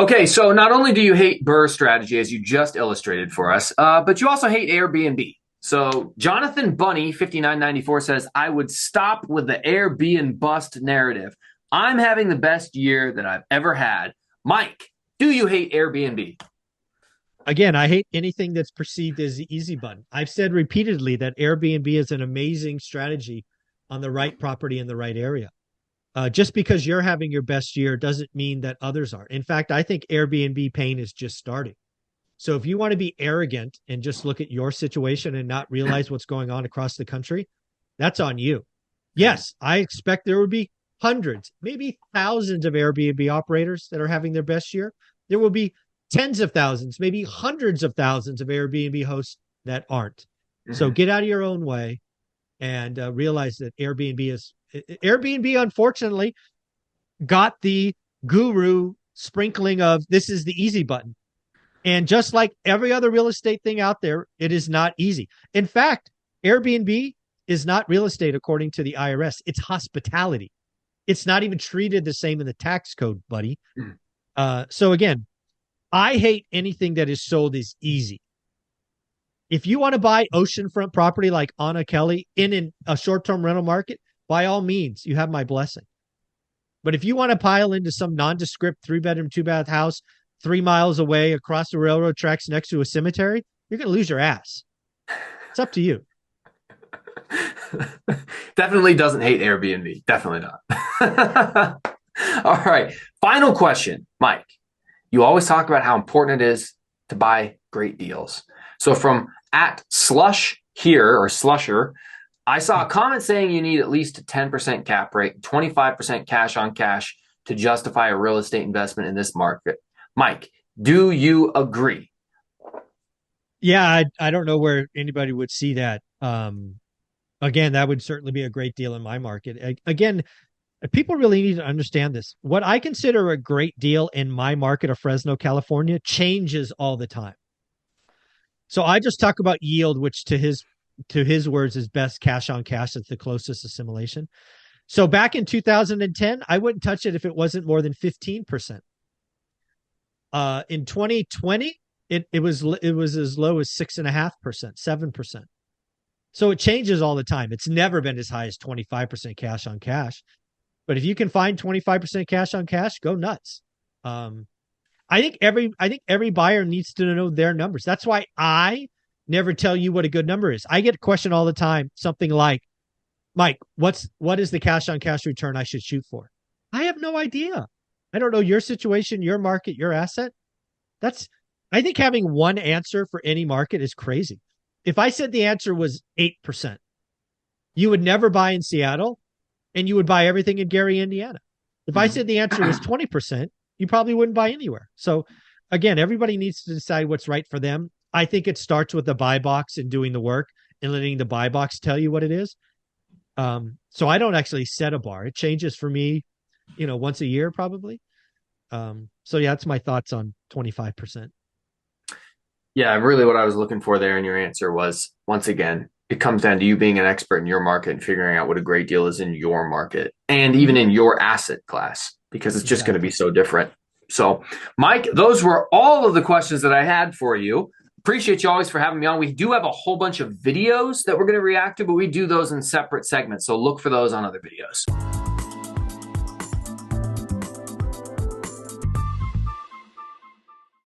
Okay, so not only do you hate Burr's strategy, as you just illustrated for us, but you also hate Airbnb. So Jonathan Bunny 5994 says, I would stop with the Airbnb bust narrative. I'm having the best year that I've ever had. Mike, do you hate Airbnb? Again, I hate anything that's perceived as the easy button. I've said repeatedly that Airbnb is an amazing strategy on the right property in the right area. Just because you're having your best year doesn't mean that others are. In fact, I think Airbnb pain is just starting. So if you want to be arrogant and just look at your situation and not realize what's going on across the country, that's on you. Yes, I expect there would be hundreds, maybe thousands of Airbnb operators that are having their best year. There will be tens of thousands, maybe hundreds of thousands of Airbnb hosts that aren't. So Mm-hmm. get out of your own way and realize that Airbnb, unfortunately, got the guru sprinkling of this is the easy button. And just like every other real estate thing out there, it is not easy. In fact, Airbnb is not real estate according to the IRS. It's hospitality. It's not even treated the same in the tax code, buddy. So again, I hate anything that is sold as easy. If you want to buy oceanfront property like Anna Kelly in a short-term rental market, by all means, you have my blessing. But if you want to pile into some nondescript 3-bedroom, 2-bath house 3 miles away across the railroad tracks next to a cemetery, you're going to lose your ass. It's up to you. Definitely doesn't hate Airbnb. Definitely not. All right. Final question, Mike. You always talk about how important it is to buy great deals. So from at slush here or slusher, I saw a comment saying you need at least a 10% cap rate, 25% cash on cash to justify a real estate investment in this market. Mike, do you agree? Yeah, I don't know where anybody would see that. Again, that would certainly be a great deal in my market. Again, people really need to understand this. What I consider a great deal in my market of Fresno, California, changes all the time. So I just talk about yield, which to his words is best cash on cash. It's the closest assimilation. So back in 2010, I wouldn't touch it if it wasn't more than 15%. In 2020, it was as low as 6.5%, 7%. So it changes all the time. It's never been as high as 25% cash on cash. But if you can find 25% cash on cash, go nuts. I think every buyer needs to know their numbers. That's why I never tell you what a good number is. I get a question all the time, something like, Mike, what is the cash on cash return I should shoot for? I have no idea. I don't know your situation, your market, your asset. I think having one answer for any market is crazy. If I said the answer was 8%, you would never buy in Seattle and you would buy everything in Gary, Indiana. If I said the answer was 20%, you probably wouldn't buy anywhere. So again, everybody needs to decide what's right for them. I think it starts with the buy box and doing the work and letting the buy box tell you what it is. So I don't actually set a bar. It changes for me, once a year probably. So yeah, that's my thoughts on 25%. Yeah, really what I was looking for there in your answer was, once again, it comes down to you being an expert in your market and figuring out what a great deal is in your market and even in your asset class, because it's just going to be so different. So, Mike, those were all of the questions that I had for you. Appreciate you always for having me on. We do have a whole bunch of videos that we're going to react to, but we do those in separate segments. So look for those on other videos.